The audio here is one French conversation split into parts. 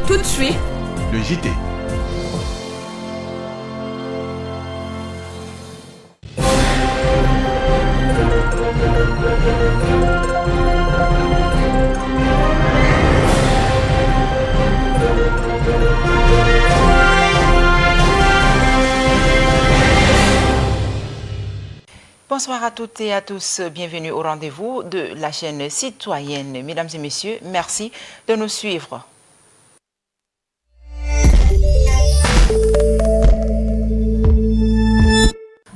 Tout de suite, le JT. Bonsoir à toutes et à tous, bienvenue au rendez-vous de la chaîne citoyenne. Mesdames et messieurs, merci de nous suivre.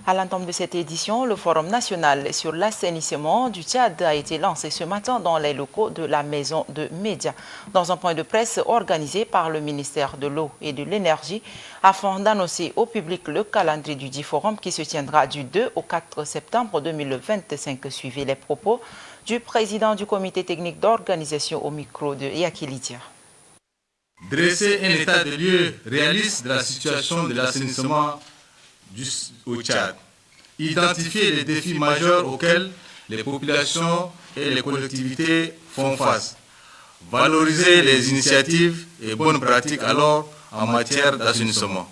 À l'entame de cette édition, le Forum national sur l'assainissement du Tchad a été lancé ce matin dans les locaux de la Maison de Médias, dans un point de presse organisé par le ministère de l'Eau et de l'Énergie, afin d'annoncer au public le calendrier du dit forum qui se tiendra du 2 au 4 septembre 2025. Suivez les propos du président du comité technique d'organisation au micro de Yaki Lydia. Dresser un état de lieu réaliste de la situation de l'assainissement au Tchad, identifier les défis majeurs auxquels les populations et les collectivités font face, valoriser les initiatives et bonnes pratiques alors en matière d'assainissement,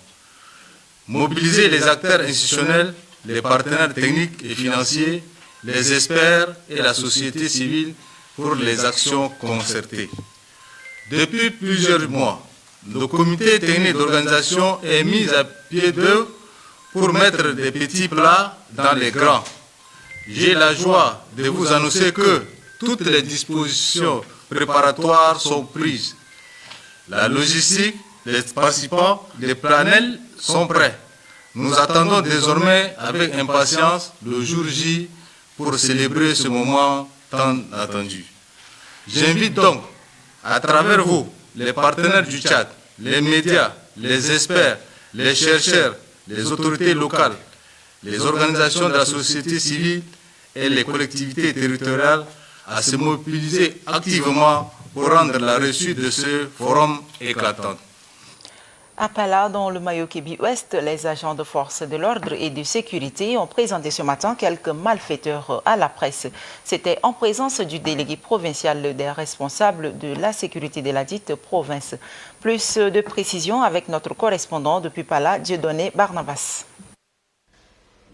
mobiliser les acteurs institutionnels, les partenaires techniques et financiers, les experts et la société civile pour les actions concertées. Depuis plusieurs mois, le comité technique d'organisation est mis à pied d'œuvre pour mettre des petits plats dans les grands. J'ai la joie de vous annoncer que toutes les dispositions préparatoires sont prises. La logistique, les participants, les panels sont prêts. Nous attendons désormais avec impatience le jour J pour célébrer ce moment tant attendu. J'invite donc, à travers vous, les partenaires du Tchad, les médias, les experts, les chercheurs, les autorités locales, les organisations de la société civile et les collectivités territoriales à se mobiliser activement pour rendre la réussite de ce forum éclatante. À Pala, dans le Mayo-Kébi-Ouest, les agents de force de l'ordre et de sécurité ont présenté ce matin quelques malfaiteurs à la presse. C'était en présence du délégué provincial des responsables de la sécurité de la dite province. Plus de précisions avec notre correspondant depuis Pala, Dieudonné Barnabas.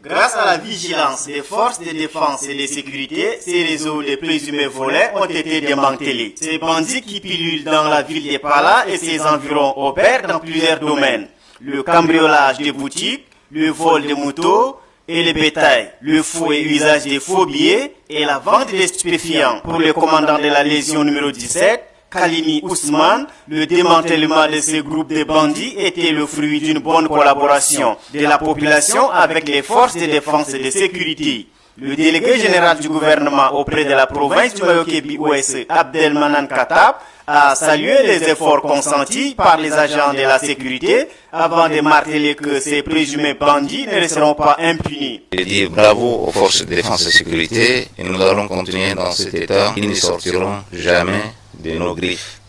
Grâce à la vigilance des forces de défense et de sécurité, ces réseaux de présumés voleurs ont été démantelés. Ces bandits qui pilulent dans la ville de Pala et ses environs opèrent dans plusieurs domaines. Le cambriolage des boutiques, le vol de motos et le bétail, le faux et usage des faux billets et la vente des stupéfiants. Pour le commandant de la Légion numéro 17, Kalini Ousmane, le démantèlement de ce groupe de bandits était le fruit d'une bonne collaboration de la population avec les forces de défense et de sécurité. Le délégué général du gouvernement auprès de la province du Mayo-Kébi-Ouest, Abdelmanan Katab, a salué les efforts consentis par les agents de la sécurité avant de marteler que ces présumés bandits ne resteront pas impunis. Je dis bravo aux forces de défense et de sécurité et nous allons continuer dans cet état. Ils ne sortiront jamais de nos griffes.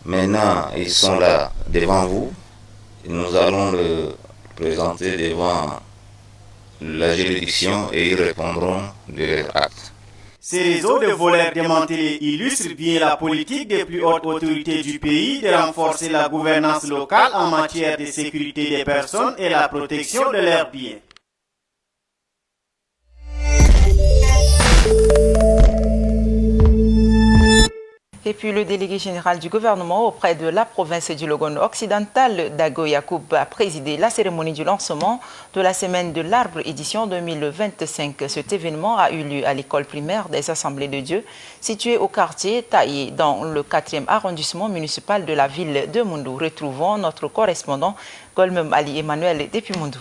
Maintenant, ils sont là devant vous et nous allons le présenter devant la juridiction et ils répondront de leurs actes. Ces réseaux de voleurs démantelés illustrent bien la politique des plus hautes autorités du pays de renforcer la gouvernance locale en matière de sécurité des personnes et la protection de leurs biens. Et puis le délégué général du gouvernement auprès de la province du Logone occidental, Dago Yacoub, a présidé la cérémonie du lancement de la Semaine de l'Arbre édition 2025. Cet événement a eu lieu à l'école primaire des Assemblées de Dieu, située au quartier Taillé, dans le 4e arrondissement municipal de la ville de Moundou. Retrouvons notre correspondant Golmem Ali Emmanuel depuis Moundou.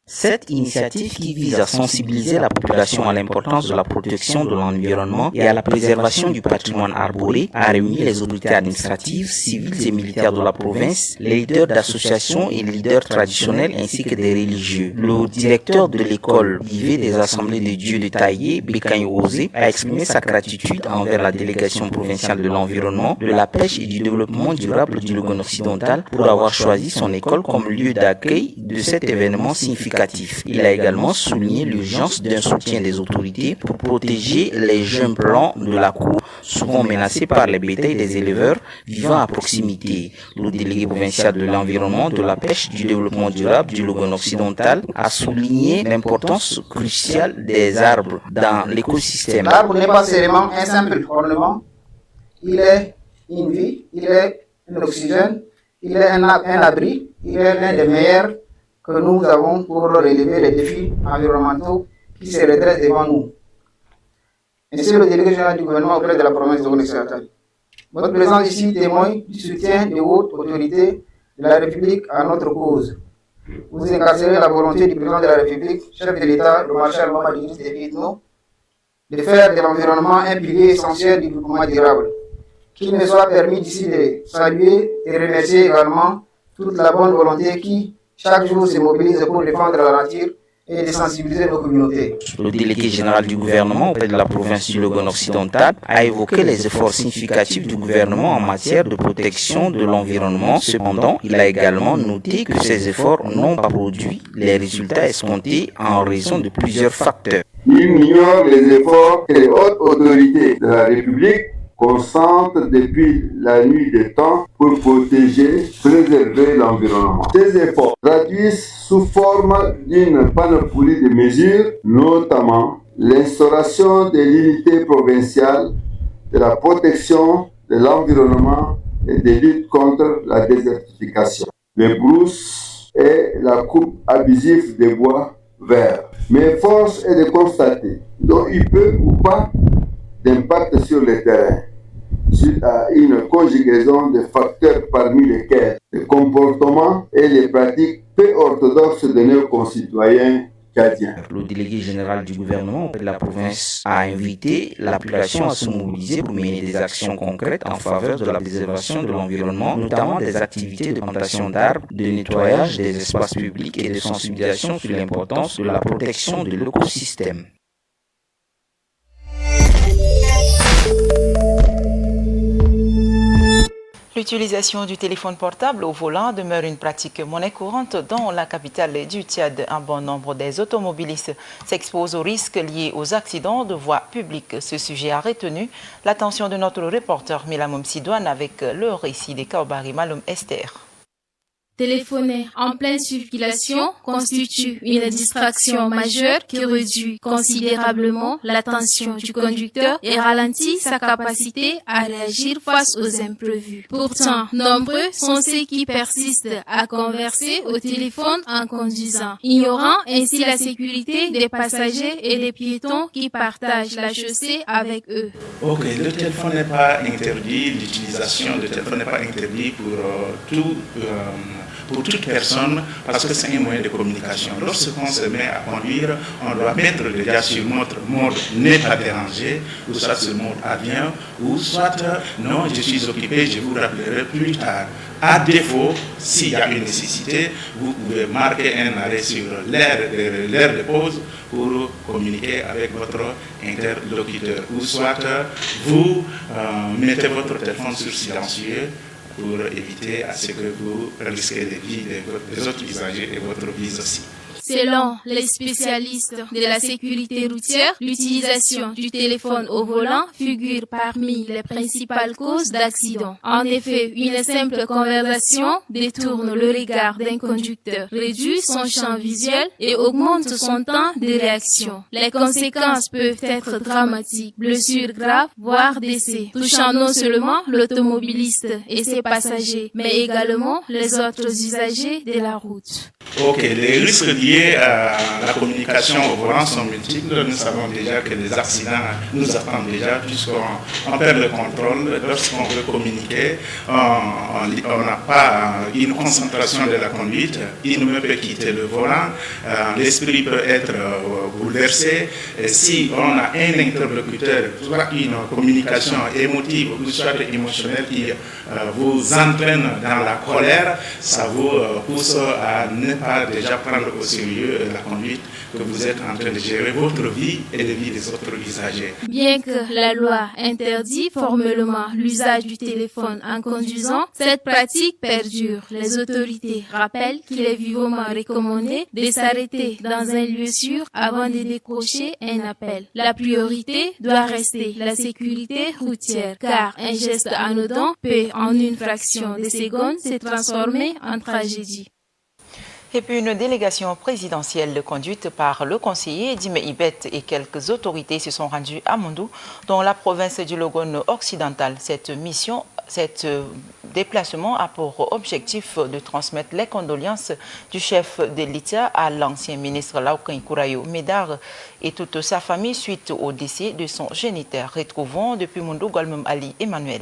Cette initiative qui vise à sensibiliser la population à l'importance de la protection de l'environnement et à la préservation du patrimoine arboré a réuni les autorités administratives, civiles et militaires de la province, les leaders d'associations et leaders traditionnels ainsi que des religieux. Le directeur de l'école privée des Assemblées de Dieu de Taillé, Bekany Osé, a exprimé sa gratitude envers la délégation provinciale de l'environnement, de la pêche et du développement durable du Logone occidental pour avoir choisi son école comme lieu d'accueil de cet événement significatif significatifs. Il a également souligné l'urgence d'un soutien des autorités pour protéger les jeunes plants de la cour, souvent menacés par les bétails des éleveurs vivant à proximité. Le délégué provincial de l'environnement, de la pêche, du développement durable du Logone occidental a souligné l'importance cruciale des arbres dans l'écosystème. L'arbre n'est pas seulement un simple ornement, il est une vie, il est un oxygène, il est un abri, il est l'un des meilleurs que nous avons pour relever les défis environnementaux qui se redressent devant nous. Ainsi, le délégué général du gouvernement auprès de la province de Logone occidental. Votre présence ici témoigne du soutien des hautes autorités de la République à notre cause. Vous incarcérez la volonté du président de la République, chef de l'État, le marshal Mamadou Idriss Déby Itno, de faire de l'environnement un pilier essentiel du développement durable. Qu'il me soit permis d'ici de saluer et remercier également toute la bonne volonté qui, chaque jour, se mobilise pour défendre la nature et de sensibiliser nos communautés. Le délégué général du gouvernement auprès de la province du Logone occidental a évoqué les efforts significatifs du gouvernement en matière de protection de l'environnement. Cependant, il a également noté que ces efforts n'ont pas produit les résultats escomptés en raison de plusieurs facteurs. Il ignore les efforts que les hautes autorités de la République concentrent depuis la nuit des temps pour protéger, préserver l'environnement. Ces efforts traduisent sous forme d'une panoplie de mesures, notamment l'instauration de l'unité provinciale de la protection de l'environnement et de lutte contre la désertification, les brousses et la coupe abusive des bois verts. Mais force est de constater donc il peut ou pas d'impact sur le terrain, suite à une conjugaison de facteurs parmi lesquels le comportement et les pratiques peu orthodoxes de nos concitoyens tchadiens. Le délégué général du gouvernement auprès de la province a invité la population à se mobiliser pour mener des actions concrètes en faveur de la préservation de l'environnement, notamment des activités de plantation d'arbres, de nettoyage des espaces publics et de sensibilisation sur l'importance de la protection de l'écosystème. L'utilisation du téléphone portable au volant demeure une pratique monnaie courante dans la capitale du Tchad. Un bon nombre des automobilistes s'exposent aux risques liés aux accidents de voie publique. Ce sujet a retenu l'attention de notre reporter Milamoum Sidouane avec le récit des Kaobari Maloum Esther. Téléphoner en pleine circulation constitue une distraction majeure qui réduit considérablement l'attention du conducteur et ralentit sa capacité à réagir face aux imprévus. Pourtant, nombreux sont ceux qui persistent à converser au téléphone en conduisant, ignorant ainsi la sécurité des passagers et des piétons qui partagent la chaussée avec eux. Ok, le téléphone n'est pas interdit, l'utilisation du téléphone n'est pas interdit pour toute personne parce que c'est un moyen de communication. Lorsqu'on se met à conduire, on doit mettre déjà sur notre mode n'est pas dérangé, ou soit sur le mode avion, ou soit non, je suis occupé, je vous rappellerai plus tard. À défaut, s'il y a une nécessité, vous pouvez marquer un arrêt sur l'heure de pause pour communiquer avec votre interlocuteur. Ou soit vous mettez votre téléphone sur silencieux pour éviter à ce que vous risquez les vies des autres usagers et votre vie aussi. Selon les spécialistes de la sécurité routière, l'utilisation du téléphone au volant figure parmi les principales causes d'accidents. En effet, une simple conversation détourne le regard d'un conducteur, réduit son champ visuel et augmente son temps de réaction. Les conséquences peuvent être dramatiques, blessures graves, voire décès, touchant non seulement l'automobiliste et ses passagers, mais également les autres usagers de la route. Ok, les risques liés à la communication au volant sont multiples. Nous savons déjà que les accidents nous attendent déjà puisqu'on perd le contrôle. Lorsqu'on veut communiquer, on n'a pas une concentration de la conduite. Il ne peut quitter le volant. L'esprit peut être bouleversé. Et si on a un interlocuteur, soit une communication émotive ou soit émotionnelle qui vous entraîne dans la colère, ça vous pousse à ne pas déjà prendre au sérieux sérieux la conduite que vous êtes en train de gérer votre vie et la vie des autres usagers. Bien que la loi interdit formellement l'usage du téléphone en conduisant, cette pratique perdure. Les autorités rappellent qu'il est vivement recommandé de s'arrêter dans un lieu sûr avant de décrocher un appel. La priorité doit rester la sécurité routière, car un geste anodin peut, en une fraction de seconde, se transformer en tragédie. Et puis une délégation présidentielle conduite par le conseiller Dime Ibet et quelques autorités se sont rendues à Mondou, dans la province du Logone occidental. Cet déplacement a pour objectif de transmettre les condoléances du chef de l'État à l'ancien ministre Laoukan Kourayo Médard et toute sa famille suite au décès de son géniteur. Retrouvons depuis Mondou Golmem Ali Emmanuel.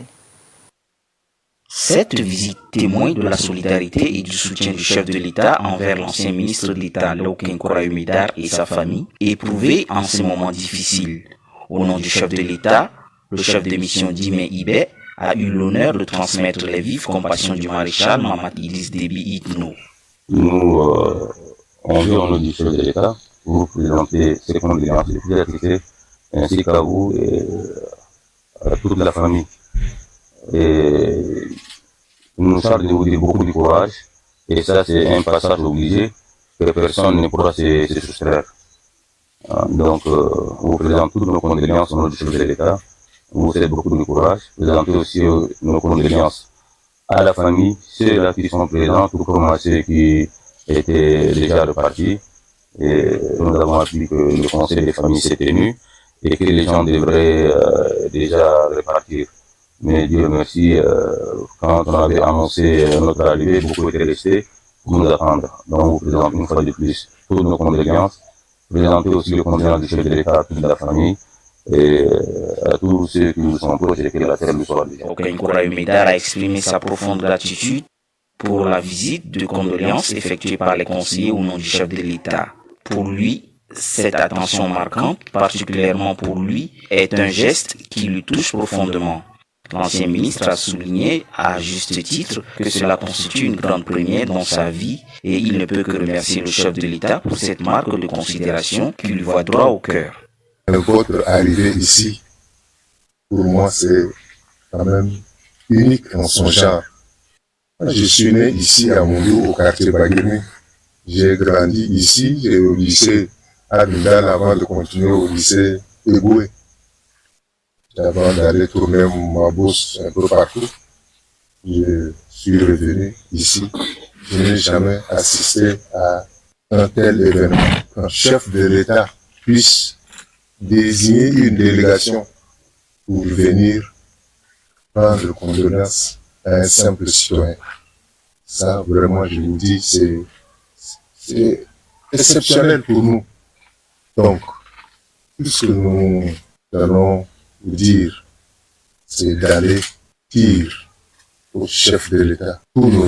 Cette visite témoigne de la solidarité et du soutien du chef de l'État envers l'ancien ministre de l'État Laoukan Kourayo Médard et sa famille, éprouvée en ces moments difficiles. Au nom du chef de l'État, le chef de mission Dime Ibet a eu l'honneur de transmettre les vives compassions du maréchal Mamad Idriss Déby Itno. Nous, on veut au nom du chef de l'État vous présenter ses condoléances les plus attristées, ainsi qu'à vous et à toute la famille. Et nous sommes de vous dire beaucoup de courage, et ça c'est un passage obligé que personne ne pourra se soustraire. Donc, on vous présente toutes nos condoléances au nom du chef de l'État. Vous faites beaucoup de courage. Présentez aussi nos condoléances à la famille, ceux-là qui sont présents, tout comme ceux qui étaient déjà repartis. Et nous avons appris que le conseil des familles s'est tenu et que les gens devraient déjà repartir. Mais Dieu merci, quand on avait annoncé notre arrivée, beaucoup étaient restés pour nous attendre. Donc, on vous présente une fois de plus toutes nos condoléances. Présentez aussi le condoléances du chef de l'État à toute la famille et à tous ceux qui nous sont proches et que la terre nous soit déjà. Laoukan Kourayo Médard a exprimé sa profonde gratitude pour la visite de condoléances effectuée par les conseillers au nom du chef de l'État. Pour lui, cette attention marquante, particulièrement pour lui, est un geste qui lui touche profondément. L'ancien ministre a souligné, à juste titre, que cela constitue une grande première dans sa vie et il ne peut que remercier le chef de l'État pour cette marque de considération qui lui va droit au cœur. Votre arrivée ici, pour moi, c'est quand même unique en son genre. Je suis né ici à Mondou, au quartier Baguirmi. J'ai grandi ici, j'ai au lycée Admidal avant de continuer au lycée Eboué. Avant d'aller tourner ma bourse un peu partout, je suis revenu ici. Je n'ai jamais assisté à un tel événement. Qu'un chef de l'État puisse désigner une délégation pour venir prendre condoléances à un simple citoyen. Ça, vraiment, je vous dis, c'est exceptionnel pour nous. Donc, tout ce que nous allons vous dire, c'est d'aller dire au chef de l'État tous nos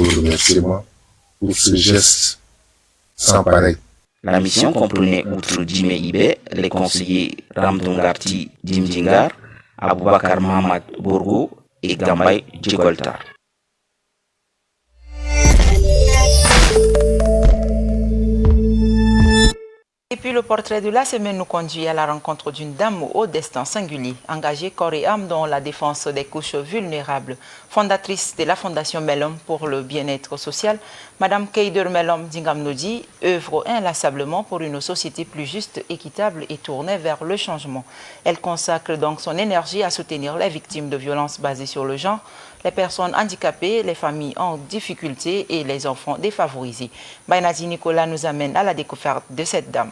remerciements pour ce geste sans pareil. La mission comprenait, outre Dime Ibet, les conseillers Ramdongarti Dimdingar, Aboubakar Mahamad Borgo et Gambay Djegoltar. Et puis le portrait de la semaine nous conduit à la rencontre d'une dame au destin singulier, engagée corps et âme dans la défense des couches vulnérables. Fondatrice de la Fondation Melom pour le bien-être social, Madame Keider Melom Dingamnodi œuvre inlassablement pour une société plus juste, équitable et tournée vers le changement. Elle consacre donc son énergie à soutenir les victimes de violences basées sur le genre, les personnes handicapées, les familles en difficulté et les enfants défavorisés. Bainadi Nicolas nous amène à la découverte de cette dame.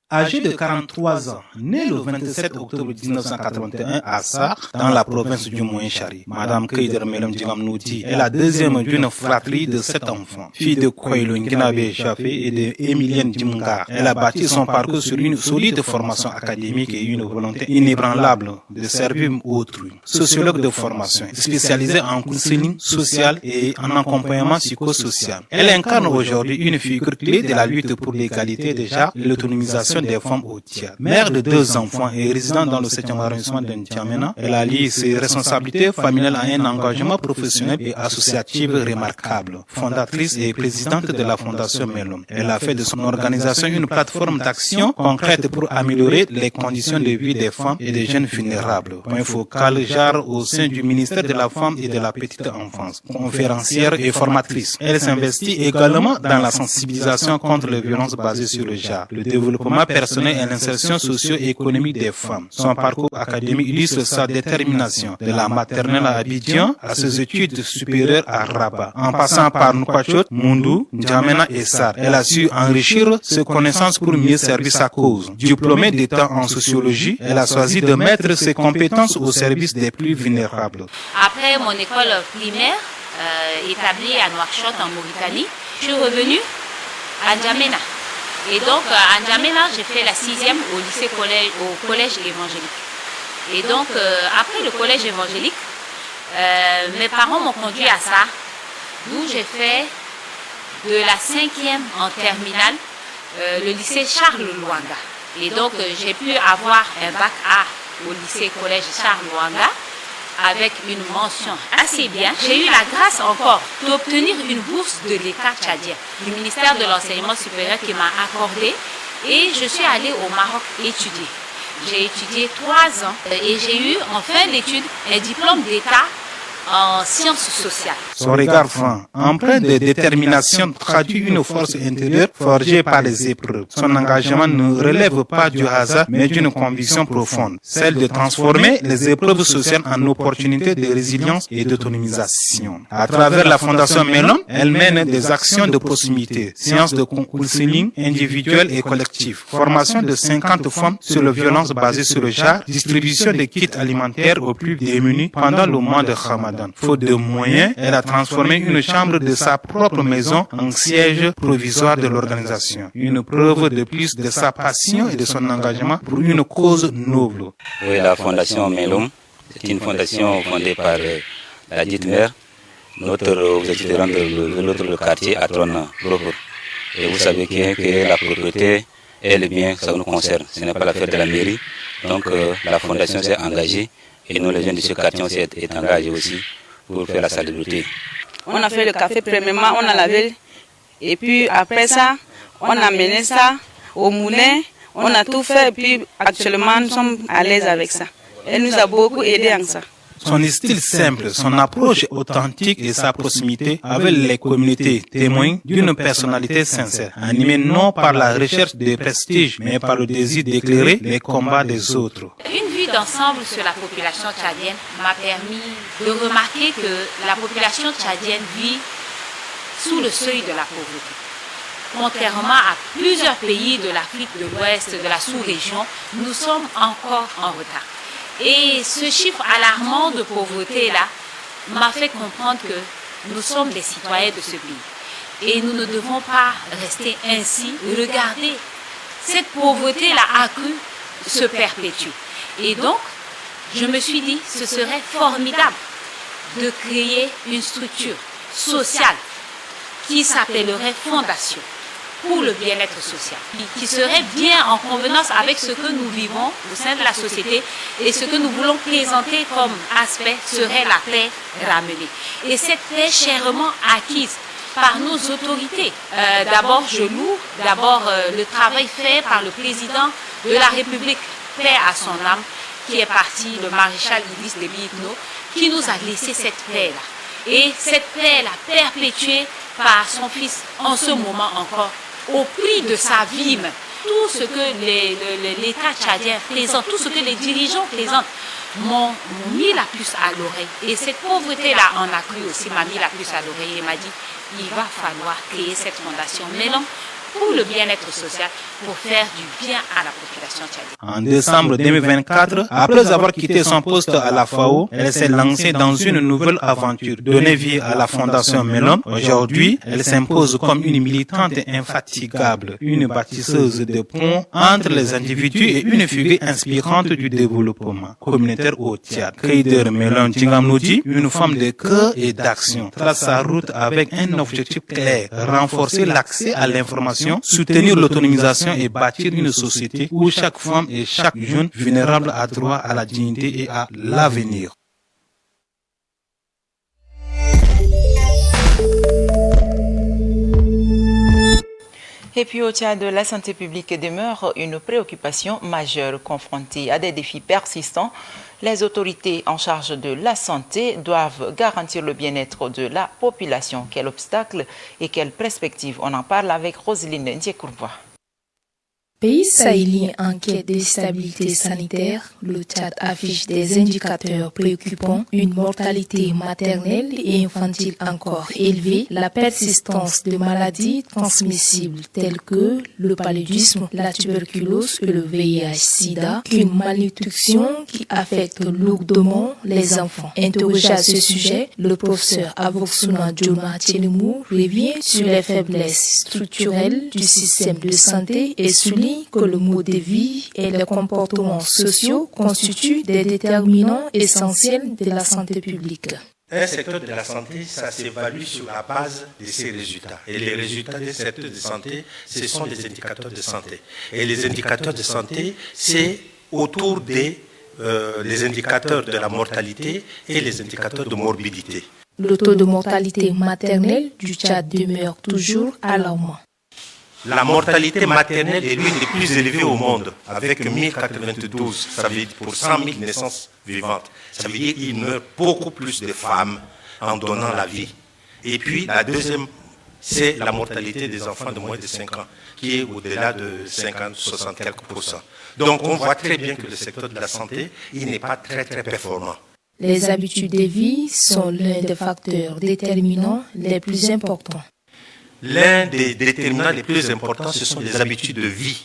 Âgée de 43 ans, née le 27 octobre 1981 à Sarr, dans la province du Moyen-Chari, Madame Keider Melom Dingamnodi est la deuxième d'une fratrie de 7 enfants. Fille de Koylo Nkinabe Chafé et de Emilienne Dimgar, elle a bâti son parcours sur une solide formation académique et une volonté inébranlable de servir autrui. Sociologue de formation, spécialisée en counseling social et en accompagnement psychosocial. Elle incarne aujourd'hui une figure clé de la lutte pour l'égalité des genres et l'autonomisation situation des femmes au Tchad. Mère de 2 enfants et résidant dans le 7e arrondissement de N'Djamena, elle allie ses responsabilités familiales à un engagement professionnel et associatif remarquable. Fondatrice et présidente de la Fondation Melom, elle a fait de son organisation une plateforme d'action concrète pour améliorer les conditions de vie des femmes et des jeunes vulnérables. Point focal genre au sein du ministère de la Femme et de la Petite Enfance. Conférencière et formatrice, elle s'investit également dans la sensibilisation contre les violences basées sur le genre, le développement personnel et l'insertion socio-économique des femmes. Son parcours académique illustre sa détermination, de la maternelle à Abidjan à ses études supérieures à Rabat. En passant par Nouakchott, Moundou, N'Djamena et Sar, elle a su enrichir ses connaissances pour mieux servir sa cause. Diplômée d'État en sociologie, elle a choisi de mettre ses compétences au service des plus vulnérables. Après mon école primaire, établie à Nouakchott en Mauritanie, je suis revenue à N'Djamena. Et donc à N'Djamena, j'ai fait la 6e au collège évangélique. Et donc après le collège évangélique, mes parents m'ont conduit à ça, d'où j'ai fait de la 5e en terminale, le lycée Charles Lwanga. Et donc j'ai pu avoir un bac A au lycée collège Charles Lwanga avec une mention assez bien. J'ai eu la grâce encore d'obtenir une bourse de l'État tchadien, du ministère de l'Enseignement supérieur qui m'a accordé, et je suis allée au Maroc étudier. J'ai étudié 3 ans et j'ai eu en fin d'études un diplôme d'État en sciences sociales. Son regard franc, empreint de détermination, traduit une force intérieure forgée par les épreuves. Son engagement ne relève pas du hasard, mais d'une conviction profonde, celle de transformer les épreuves sociales en opportunités de résilience et d'autonomisation. À travers la Fondation Melom, elle mène des actions de proximité, séances de counseling individuelles et collectifs, formation de 50 femmes sur les violences basées sur le genre, distribution de kits alimentaires aux plus démunis pendant le mois de Ramadan. Faute de moyens, elle a transformé une chambre de sa propre maison en siège provisoire de l'organisation. Une preuve de plus de sa passion et de son engagement pour une cause noble. Oui, la Fondation Melom, c'est une fondation fondée par la dite mère. Notre objectif est de rendre le quartier à trône propre. Et vous savez que la propriété et le bien, ça nous concerne. Ce n'est pas l'affaire de la mairie. Donc la Fondation s'est engagée. Et nous, les jeunes de ce quartier, on s'est engagés aussi pour faire la salubrité. On a fait le café premièrement, on a lavé. Et puis après ça, on a mené ça au moulin. On a tout fait et puis actuellement, nous sommes à l'aise avec ça. Elle nous a beaucoup aidé en ça. Son style simple, son approche authentique et sa proximité avec les communautés témoignent d'une personnalité sincère, animée non par la recherche de prestige, mais par le désir d'éclairer les combats des autres. Une vue d'ensemble sur la population tchadienne m'a permis de remarquer que la population tchadienne vit sous le seuil de la pauvreté. Contrairement à plusieurs pays de l'Afrique de l'Ouest, de la sous-région, nous sommes encore en retard. Et ce chiffre alarmant de pauvreté-là m'a fait comprendre que nous sommes des citoyens de ce pays. Et nous ne devons pas rester ainsi, regarder cette pauvreté-là accrue se perpétue. Et donc, je me suis dit, ce serait formidable de créer une structure sociale qui s'appellerait Fondation pour le bien-être social, qui serait bien en convenance avec ce que nous vivons au sein de la société et ce que nous voulons présenter comme aspect serait la paix ramenée. Et cette paix chèrement acquise par nos autorités. D'abord, je loue le travail fait par le président de la République, paix à son âme, qui est parti, le maréchal Idriss Déby Itno, qui nous a laissé cette paix-là. Et cette paix-là perpétuée par son fils en ce moment encore, au prix de sa vie même. Tout ce que l'État tchadien présente, tout ce que les dirigeants présentent, m'ont mis la puce à l'oreille. Et cette pauvreté-là en a cru aussi, m'a mis la puce à l'oreille et m'a dit, il va falloir créer cette fondation Melom pour le bien-être social, pour faire du bien à la population tchadienne. En décembre 2024, après avoir quitté son poste à la FAO, elle s'est lancée dans une nouvelle aventure, donner vie à la Fondation Melom. Aujourd'hui, elle s'impose comme une militante infatigable, une bâtisseuse de ponts entre les individus et une figure inspirante du développement communautaire au Tchad. Keider Melom Djingamnoudi, une femme de cœur et d'action, trace sa route avec un objectif clair, renforcer l'accès à l'information population, soutenir l'autonomisation et bâtir une société où chaque femme et chaque jeune vulnérable a droit à la dignité et à l'avenir. Et puis au Tchad, la santé publique demeure une préoccupation majeure. Confrontée à des défis persistants, les autorités en charge de la santé doivent garantir le bien-être de la population. Quel obstacle et quelle perspective? On en parle avec Roselyne Ndiekourbois. Pays sahélien en quête de stabilité sanitaire, le Tchad affiche des indicateurs préoccupants, une mortalité maternelle et infantile encore élevée, la persistance de maladies transmissibles telles que le paludisme, la tuberculose et le VIH-Sida, qu'une malnutrition qui affecte lourdement les enfants. Interrogé à ce sujet, le professeur Aboksuna Djoma Tchelimou revient sur les faiblesses structurelles du système de santé et souligne que le mode de vie et les comportements sociaux constituent des déterminants essentiels de la santé publique. Un secteur de la santé, ça s'évalue sur la base de ses résultats. Et les résultats des secteurs de santé, ce sont les indicateurs de santé. Et les indicateurs de santé, c'est autour des indicateurs de la mortalité et les indicateurs de morbidité. Le taux de mortalité maternelle du Tchad demeure toujours alarmant. La mortalité maternelle est l'une des plus élevées au monde, avec 1092, ça veut dire pour 100 000 naissances vivantes. Ça veut dire qu'il meurt beaucoup plus de femmes en donnant la vie. Et puis la deuxième, c'est la mortalité des enfants de moins de 5 ans, qui est au-delà de 50, 60 quelques %. Donc on voit très bien que le secteur de la santé, il n'est pas très performant. Les habitudes de vie sont l'un des facteurs déterminants les plus importants. L'un des déterminants les plus importants, ce sont les habitudes de vie.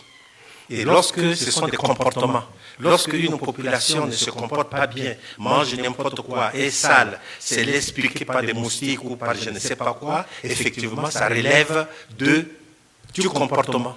Et lorsque ce sont des comportements, lorsque une population ne se comporte pas bien, mange n'importe quoi, est sale, se laisse piquer par des moustiques ou par je ne sais pas quoi, effectivement, ça relève du comportement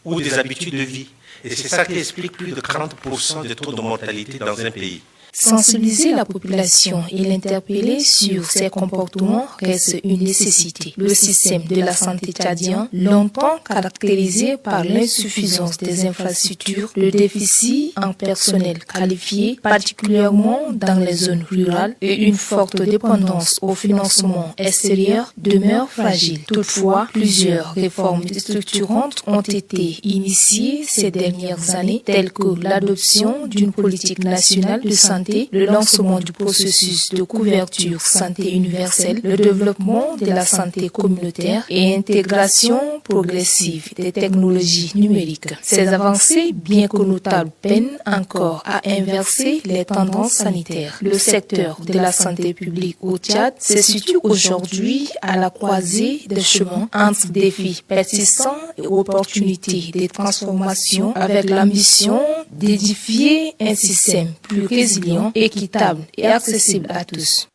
ou des habitudes de vie. Et c'est ça qui explique plus de 40% de taux de mortalité dans un pays. Sensibiliser la population et l'interpeller sur ses comportements reste une nécessité. Le système de la santé tchadien, longtemps caractérisé par l'insuffisance des infrastructures, le déficit en personnel qualifié, particulièrement dans les zones rurales, et une forte dépendance au financement extérieur, demeure fragile. Toutefois, plusieurs réformes structurantes ont été initiées ces dernières années, telles que l'adoption d'une politique nationale de santé, le lancement du processus de couverture santé universelle, le développement de la santé communautaire et intégration progressive des technologies numériques. Ces avancées, bien que notables, peinent encore à inverser les tendances sanitaires. Le secteur de la santé publique au Tchad se situe aujourd'hui à la croisée des chemins entre défis persistants et opportunités de transformation, avec l'ambition d'édifier un système plus résilient, équitable et accessible à tous.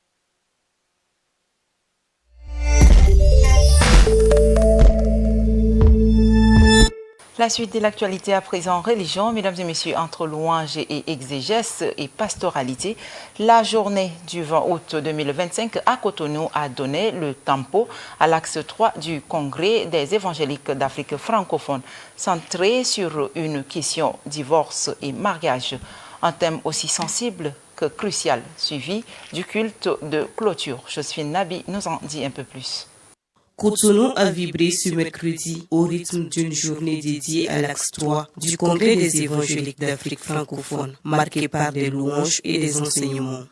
La suite de l'actualité à présent, religion, mesdames et messieurs, entre louanges et exégèse et pastoralité, la journée du 20 août 2025 à Cotonou a donné le tempo à l'axe 3 du Congrès des évangéliques d'Afrique francophone, centré sur une question divorce et mariage, un thème aussi sensible que crucial, suivi du culte de clôture. Josephine Nabi nous en dit un peu plus. Cotonou a vibré ce mercredi au rythme d'une journée dédiée à l'axe 3 du Congrès des évangéliques d'Afrique francophone, marquée par des louanges et des enseignements.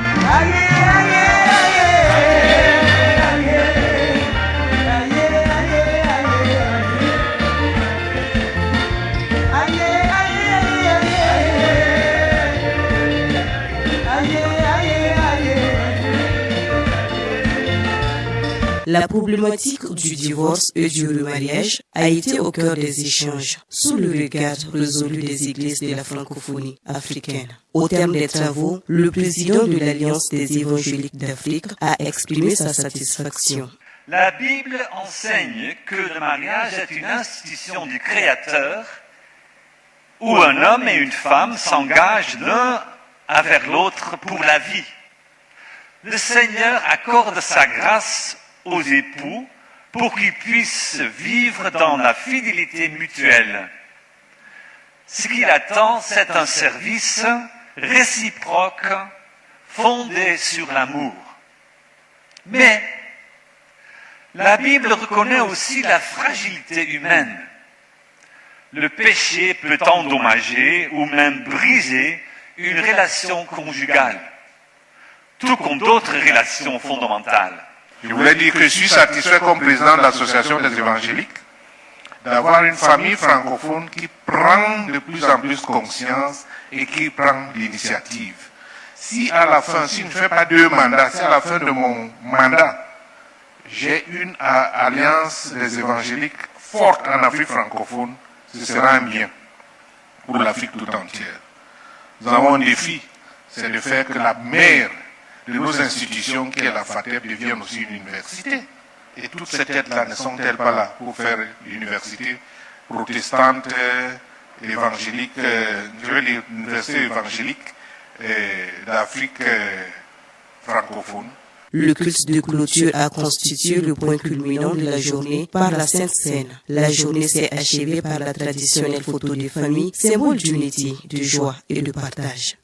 La problématique du divorce et du remariage a été au cœur des échanges, sous le regard résolu des églises de la francophonie africaine. Au terme des travaux, le président de l'Alliance des évangéliques d'Afrique a exprimé sa satisfaction. La Bible enseigne que le mariage est une institution du Créateur où un homme et une femme s'engagent l'un envers l'autre pour la vie. Le Seigneur accorde sa grâce aux époux pour qu'ils puissent vivre dans la fidélité mutuelle. Ce qu'il attend, c'est un service réciproque fondé sur l'amour. Mais la Bible reconnaît aussi la fragilité humaine. Le péché peut endommager ou même briser une relation conjugale, tout comme d'autres relations fondamentales. Je voulais dire que je suis satisfait comme président de l'association des évangéliques d'avoir une famille francophone qui prend de plus en plus conscience et qui prend l'initiative. Si à la fin, si je ne fais pas 2 mandats, si à la fin de mon mandat, j'ai une alliance des évangéliques forte en Afrique francophone, ce sera un bien pour l'Afrique tout entière. Nous avons un défi, c'est de faire que la mère de nos institutions, qui est la FATEP, devienne aussi une université. Et toutes ces têtes-là ne sont-elles pas là pour faire l'université protestante, évangélique, je veux dire l'université évangélique d'Afrique francophone. Le culte de clôture a constitué le point culminant de la journée par la Sainte Seine. La journée s'est achevée par la traditionnelle photo de famille, symbole d'unité, de joie et de partage.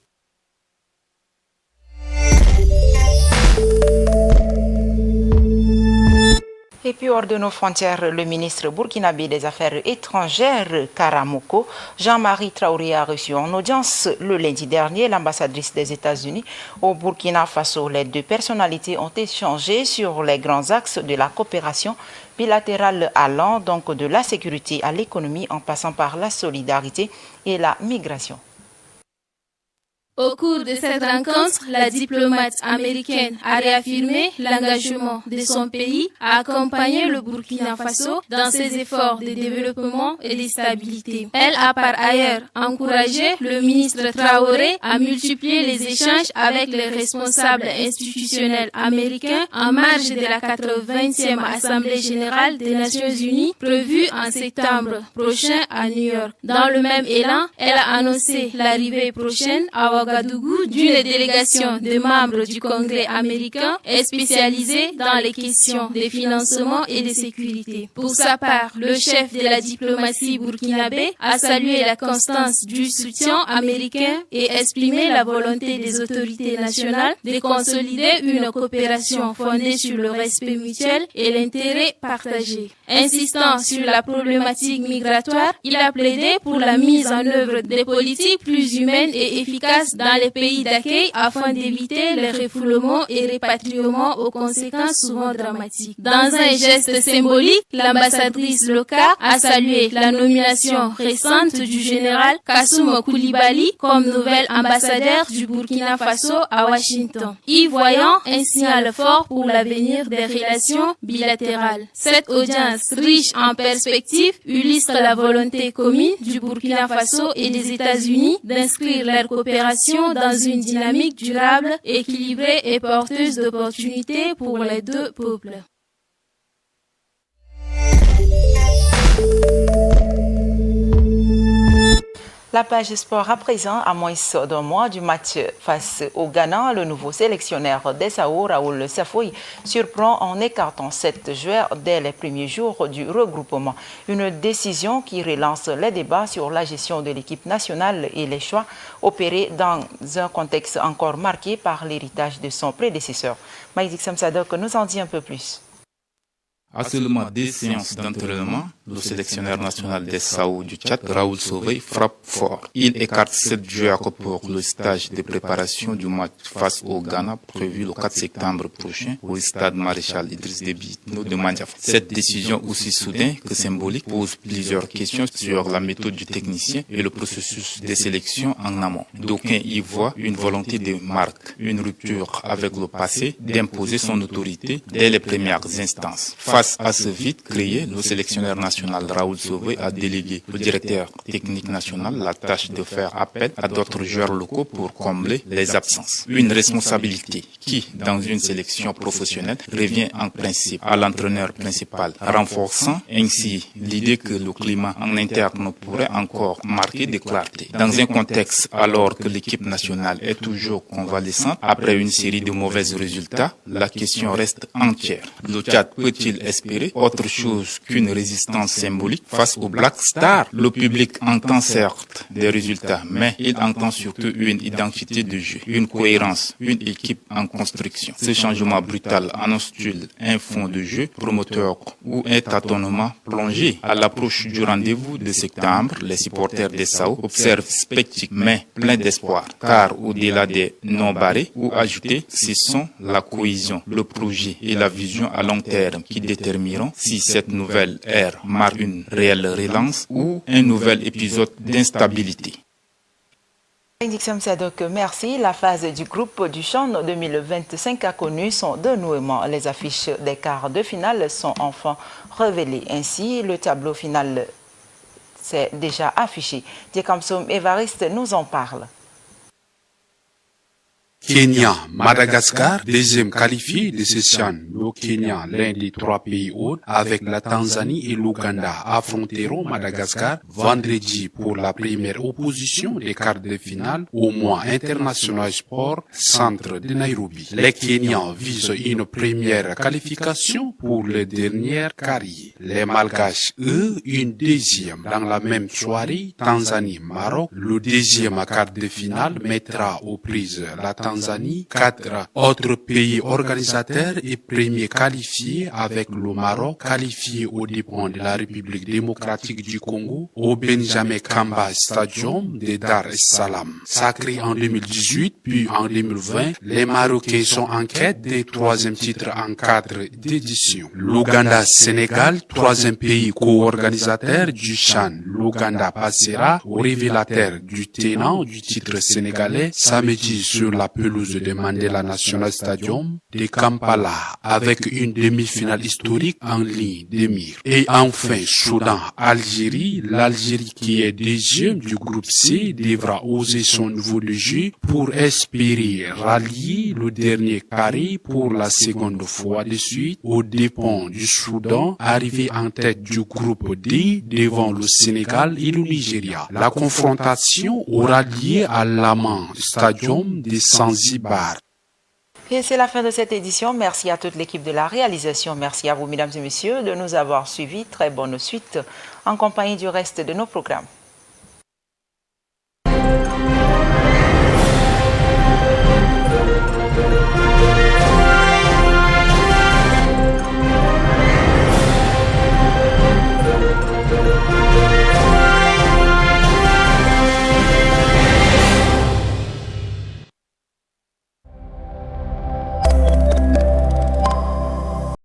Et puis hors de nos frontières, le ministre burkinabé des Affaires étrangères, Karamoko, Jean-Marie Traoré, a reçu en audience le lundi dernier l'ambassadrice des États-Unis au Burkina Faso. Les 2 personnalités ont échangé sur les grands axes de la coopération bilatérale allant donc de la sécurité à l'économie en passant par la solidarité et la migration. Au cours de cette rencontre, la diplomate américaine a réaffirmé l'engagement de son pays à accompagner le Burkina Faso dans ses efforts de développement et de stabilité. Elle a par ailleurs encouragé le ministre Traoré à multiplier les échanges avec les responsables institutionnels américains en marge de la 80e Assemblée générale des Nations unies prévue en septembre prochain à New York. Dans le même élan, elle a annoncé l'arrivée prochaine à Ouagadougou d'une délégation de membres du Congrès américain et spécialisée dans les questions de financement et de sécurité. Pour sa part, le chef de la diplomatie burkinabé a salué la constance du soutien américain et exprimé la volonté des autorités nationales de consolider une coopération fondée sur le respect mutuel et l'intérêt partagé. Insistant sur la problématique migratoire, il a plaidé pour la mise en œuvre des politiques plus humaines et efficaces dans les pays d'accueil afin d'éviter le refoulement et répatriement aux conséquences souvent dramatiques. Dans un geste symbolique, l'ambassadrice Loka a salué la nomination récente du général Kassoum Koulibaly comme nouvel ambassadeur du Burkina Faso à Washington, y voyant un signal fort pour l'avenir des relations bilatérales. Cette audience riche en perspectives illustre la volonté commune du Burkina Faso et des États-Unis d'inscrire leur coopération dans une dynamique durable, équilibrée et porteuse d'opportunités pour les 2 peuples. La page sport à présent, à moins d'un mois du match face au Ghana, le nouveau sélectionneur d'Essao, Raoul Safoui, surprend en écartant 7 joueurs dès les premiers jours du regroupement. Une décision qui relance les débats sur la gestion de l'équipe nationale et les choix opérés dans un contexte encore marqué par l'héritage de son prédécesseur. Maïdik Samsadok nous en dit un peu plus. À seulement 2 séances d'entraînement, le sélectionneur national des Sao du Tchad, Raoul Sauvé, frappe fort. Il écarte 7 joueurs pour le stage de préparation du match face au Ghana prévu le 4 septembre prochain au stade Maréchal Idriss Déby de Mandiaf. Cette décision aussi soudaine que symbolique pose plusieurs questions sur la méthode du technicien et le processus de sélection en amont. D'aucuns y voient une volonté de marque, une rupture avec le passé, d'imposer son autorité dès les premières instances. Face à ce vide créé, le sélectionneur national national Raoul Sauvé a délégué au directeur technique national la tâche de faire appel à d'autres joueurs locaux pour combler les absences. Une responsabilité qui, dans une sélection professionnelle, revient en principe à l'entraîneur principal, renforçant ainsi l'idée que le climat en interne pourrait encore marquer des clartés. Dans un contexte alors que l'équipe nationale est toujours convalescente après une série de mauvais résultats, la question reste entière. Le Tchad peut-il espérer autre chose qu'une résistance symbolique face aux Black Stars? Le public entend certes des résultats, mais il entend surtout une identité de jeu, une cohérence, une équipe en construction. Ce changement brutal annonce-t-il un fond de jeu promoteur ou un tâtonnement plongé? À l'approche du rendez-vous de septembre, les supporters des SAO observent sceptiques mais pleins d'espoir, car au-delà des non-barrés ou ajoutés, ce sont la cohésion, le projet et la vision à long terme qui détermineront si cette nouvelle ère marque une réelle relance ou un nouvel épisode d'instabilité. Merci. La phase du groupe du CHAN 2025 a connu son dénouement. Les affiches des quarts de finale sont enfin révélées. Ainsi, le tableau final s'est déjà affiché. Diekamsom Evariste nous en parle. Kenya, Madagascar, deuxième qualifié de ce CHAN. Le Kenya, l'un des 3 pays hôtes, avec la Tanzanie et l'Ouganda, affronteront Madagascar vendredi pour la première opposition des quarts de finale au mois international sport centre de Nairobi. Les Kenyans visent une première qualification pour le dernier carré. Les Malgaches, eux, une deuxième. Dans la même soirée, Tanzanie-Maroc, le deuxième quart de finale mettra aux prises la Tanzanie, 4 autres pays organisateurs et premiers qualifiés avec le Maroc qualifié aux dépens de la République démocratique du Congo au Benjamin Kamba Stadium de Dar es Salaam. Sacré en 2018 puis en 2020, les Marocains sont en quête des 3e titres en 4 éditions. L'Ouganda-Sénégal, 3e pays co-organisateur du CHAN. L'Ouganda passera au révélateur du tenant du titre sénégalais samedi sur la pelouse de Mandela National Stadium de Kampala avec une demi-finale historique en ligne des mires. Et enfin, Soudan-Algérie, l'Algérie qui est deuxième du groupe C devra oser son niveau de jeu pour espérer rallier le dernier carré pour la seconde fois de suite aux dépens du Soudan arrivé en tête du groupe D devant le Sénégal et le Nigeria. La confrontation aura lieu à l'Amman Stadium de Zanzibar. Et c'est la fin de cette édition. Merci à toute l'équipe de la réalisation. Merci à vous, mesdames et messieurs, de nous avoir suivis. Très bonne suite en compagnie du reste de nos programmes.